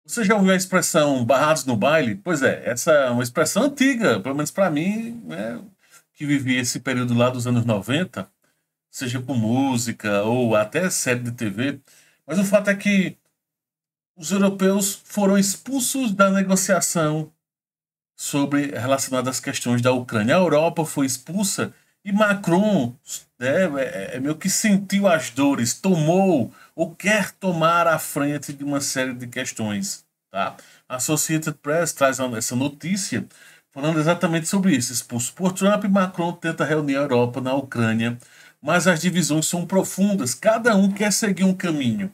Você já ouviu a expressão barrados no baile? Pois é, essa é uma expressão antiga, pelo menos para mim, né, que vivi esse período lá dos anos 90, seja com música ou até série de TV. Mas o fato é que os europeus foram expulsos da negociação sobre relacionada às questões da Ucrânia. A Europa foi expulsa e Macron, né, meio que sentiu as dores, tomou ou quer tomar a frente de uma série de questões. Tá? A Associated Press traz essa notícia falando exatamente sobre isso. Expulso por Trump, Macron tenta reunir a Europa na Ucrânia, mas as divisões são profundas. Cada um quer seguir um caminho.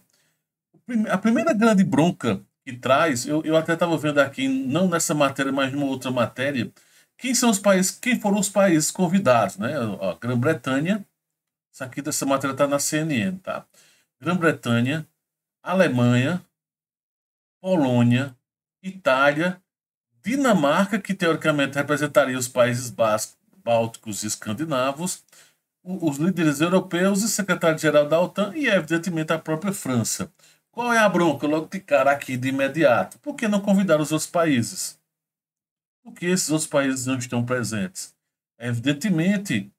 A primeira grande bronca que traz, eu até estava vendo aqui, não nessa matéria, mas numa outra matéria, quem são os países, quem foram os países convidados, né? A Grã-Bretanha, isso aqui dessa matéria está na CNN, tá? Grã-Bretanha, Alemanha, Polônia, Itália, Dinamarca, que teoricamente representaria os países bálticos e escandinavos, os líderes europeus e secretário-geral da OTAN e, evidentemente, a própria França. Qual é a bronca logo de cara aqui de imediato? Por que não convidar os outros países? Por que esses outros países não estão presentes? Evidentemente,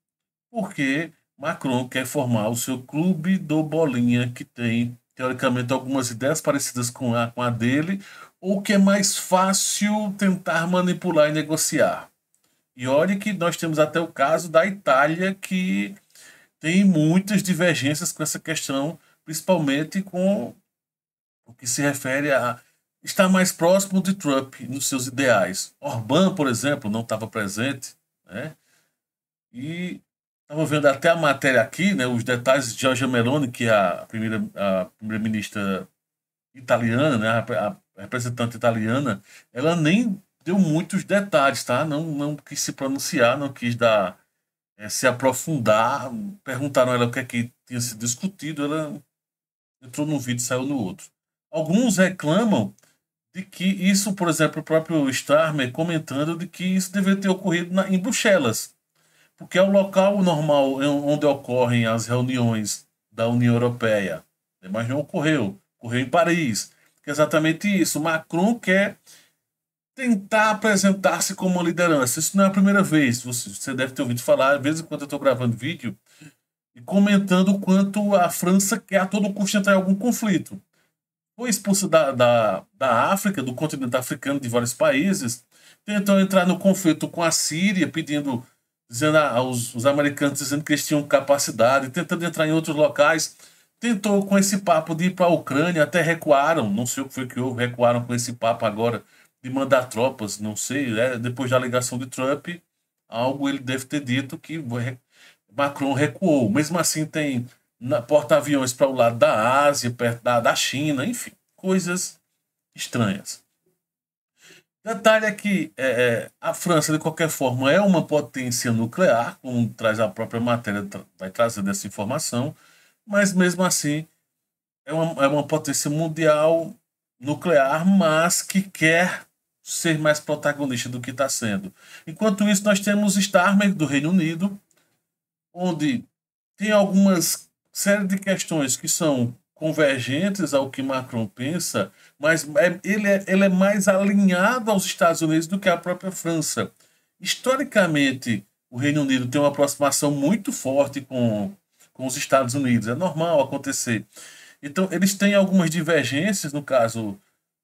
porque Macron quer formar o seu clube do Bolinha, que tem, teoricamente, algumas ideias parecidas com a dele, ou que é mais fácil tentar manipular e negociar. E olhe que nós temos até o caso da Itália, que tem muitas divergências com essa questão, principalmente com o que se refere a estar mais próximo de Trump nos seus ideais. Orbán, por exemplo, não estava presente, né? E estava vendo até a matéria aqui, né, os detalhes de Giorgia Meloni, que é a primeira-ministra italiana, né, a representante italiana, ela nem deu muitos detalhes, tá? Não quis se pronunciar, não quis dar se aprofundar. Perguntaram a ela o que é que tinha sido discutido, ela entrou num vídeo e saiu no outro. Alguns reclamam de que isso, por exemplo, o próprio Starmer comentando de que isso deveria ter ocorrido em Bruxelas, porque é o local normal onde ocorrem as reuniões da União Europeia. Mas não ocorreu. Ocorreu em Paris. Que é exatamente isso. Macron quer tentar apresentar-se como uma liderança. Isso não é a primeira vez. Você deve ter ouvido falar, às vezes, enquanto eu estou gravando vídeo, e comentando o quanto a França quer a todo custo entrar em algum conflito. Foi expulsa da África, do continente africano, de vários países, tentou entrar no conflito com a Síria, pedindo, dizendo aos os americanos dizendo que eles tinham capacidade, tentando entrar em outros locais, tentou com esse papo de ir para a Ucrânia, até recuaram, não sei o que foi que houve, recuaram com esse papo agora de mandar tropas, não sei, né? Depois da alegação de Trump, algo ele deve ter dito que Macron recuou. Mesmo assim, tem porta-aviões para o lado da Ásia, perto da China, enfim, coisas estranhas. Detalhe é que a França, de qualquer forma, é uma potência nuclear, como traz a própria matéria, vai trazendo essa informação, mas mesmo assim é uma potência mundial nuclear, mas que quer ser mais protagonista do que está sendo. Enquanto isso, nós temos Starmer do Reino Unido, onde tem algumas série de questões que são convergentes ao que Macron pensa, mas ele é mais alinhado aos Estados Unidos do que a própria França. Historicamente, o Reino Unido tem uma aproximação muito forte com os Estados Unidos. É normal acontecer. Então, eles têm algumas divergências, no caso,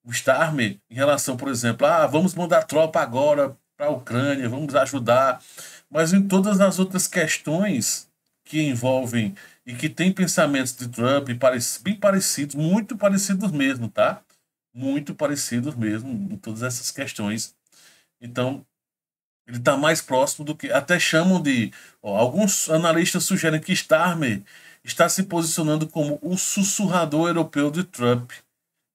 o Starmer, em relação, por exemplo, vamos mandar tropa agora para a Ucrânia, vamos ajudar. Mas em todas as outras questões que envolvem e que têm pensamentos de Trump bem parecidos, muito parecidos mesmo, tá? Muito parecidos mesmo em todas essas questões. Então, ele está mais próximo do que. Até chamam de. Alguns analistas sugerem que Starmer está se posicionando como o sussurrador europeu de Trump,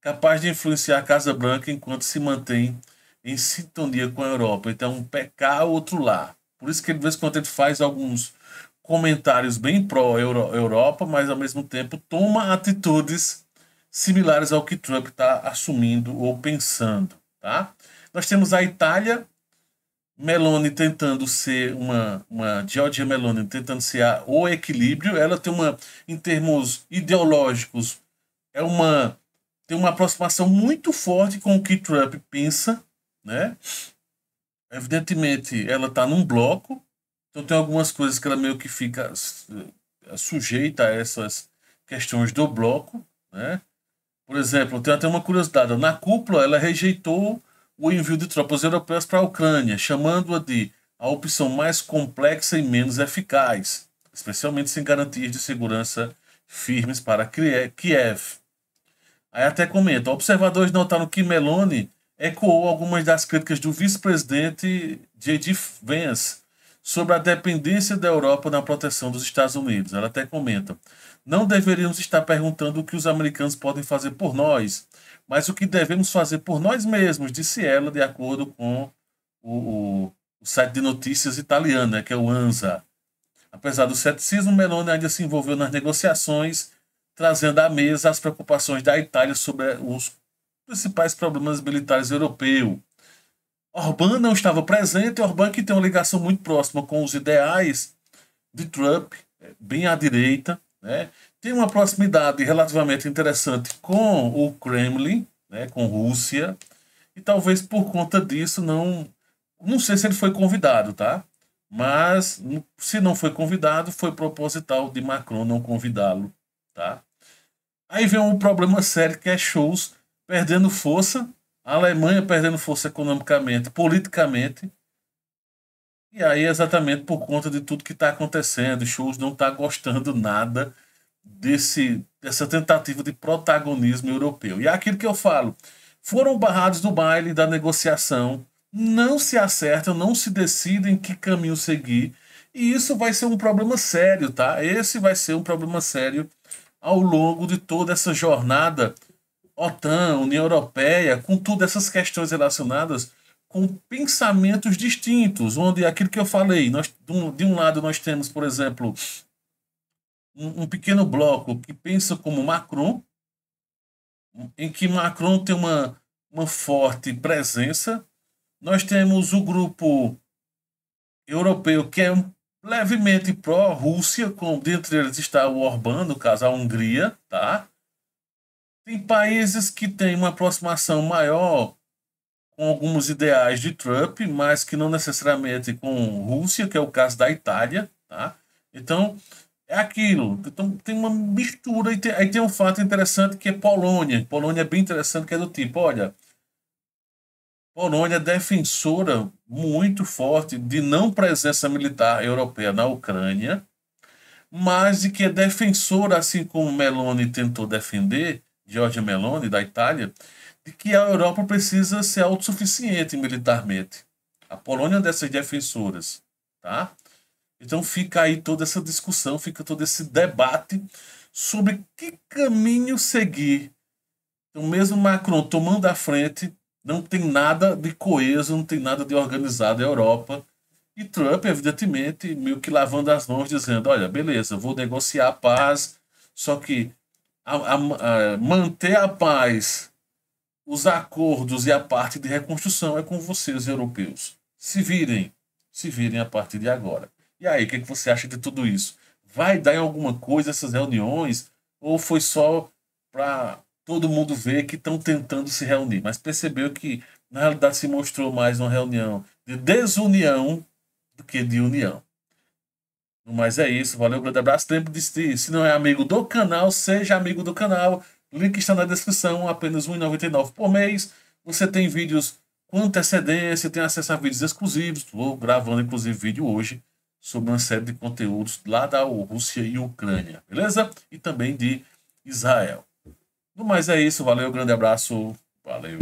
capaz de influenciar a Casa Branca enquanto se mantém em sintonia com a Europa. Então, um pé cá, outro lá. Por isso que, de vez em quando, ele faz alguns comentários bem pró-Europa, mas, ao mesmo tempo, toma atitudes similares ao que Trump está assumindo ou pensando. Tá? Nós temos a Itália, Meloni tentando ser uma Giorgia Meloni tentando ser o equilíbrio. Ela tem uma, em termos ideológicos, é uma tem uma aproximação muito forte com o que Trump pensa, né? Evidentemente, ela está num bloco, então tem algumas coisas que ela meio que fica sujeita a essas questões do bloco, né? Por exemplo, tem até uma curiosidade, na cúpula ela rejeitou o envio de tropas europeias para a Ucrânia, chamando-a de a opção mais complexa e menos eficaz, especialmente sem garantias de segurança firmes para Kiev. Aí até comenta, observadores notaram que Meloni ecoou algumas das críticas do vice-presidente J.D. Vance sobre a dependência da Europa na proteção dos Estados Unidos. Ela até comenta, não deveríamos estar perguntando o que os americanos podem fazer por nós, mas o que devemos fazer por nós mesmos, disse ela, de acordo com o site de notícias italiano, né, que é o ANSA. Apesar do ceticismo, Meloni ainda se envolveu nas negociações, trazendo à mesa as preocupações da Itália sobre os principais problemas militares europeus. Orbán não estava presente, Orbán que tem uma ligação muito próxima com os ideais de Trump, bem à direita, né? Tem uma proximidade relativamente interessante com o Kremlin, né? Com Rússia, e talvez por conta disso não sei se ele foi convidado, tá? Mas se não foi convidado, foi proposital de Macron não convidá-lo, tá? Aí vem um problema sério que é Scholz perdendo força, a Alemanha perdendo força economicamente, politicamente, e aí exatamente por conta de tudo que está acontecendo. Scholz não está gostando nada dessa tentativa de protagonismo europeu. E é aquilo que eu falo, foram barrados do baile da negociação, não se acertam, não se decidem que caminho seguir, e isso vai ser um problema sério, tá? Esse vai ser um problema sério ao longo de toda essa jornada OTAN, União Europeia, com todas essas questões relacionadas com pensamentos distintos, onde aquilo que eu falei, de um lado nós temos, por exemplo, um pequeno bloco que pensa como Macron, em que Macron tem uma forte presença. Nós temos o grupo europeu que é levemente pró-Rússia, dentre eles está o Orbán, no caso a Hungria, tá? Tem países que têm uma aproximação maior com alguns ideais de Trump, mas que não necessariamente com Rússia, que é o caso da Itália, tá? Então, é aquilo. Então, tem uma mistura. Aí tem um fato interessante que é Polônia. Polônia é bem interessante, que é do tipo, olha, Polônia é defensora muito forte de não presença militar europeia na Ucrânia, mas de que é defensora, assim como Meloni tentou defender, Giorgia Meloni, da Itália, de que a Europa precisa ser autossuficiente militarmente. A Polônia é uma dessas defensoras, tá? Então fica aí toda essa discussão, fica todo esse debate sobre que caminho seguir. Então mesmo Macron tomando a frente, não tem nada de coeso, não tem nada de organizado a Europa. E Trump, evidentemente, meio que lavando as mãos, dizendo, olha, beleza, vou negociar a paz, só que manter a paz, os acordos e a parte de reconstrução é com vocês, europeus. Se virem a partir de agora. E aí, o que você acha de tudo isso? Vai dar em alguma coisa essas reuniões? Ou foi só para todo mundo ver que estão tentando se reunir? Mas percebeu que, na realidade, se mostrou mais uma reunião de desunião do que de união. Mas é isso, valeu, grande abraço. Lembre de se não é amigo do canal, seja amigo do canal. Link está na descrição, apenas R$ 1,99 por mês. Você tem vídeos com antecedência, tem acesso a vídeos exclusivos. Estou gravando, inclusive, vídeo hoje sobre uma série de conteúdos lá da Rússia e Ucrânia, beleza? E também de Israel. No mais é isso, valeu, grande abraço, valeu.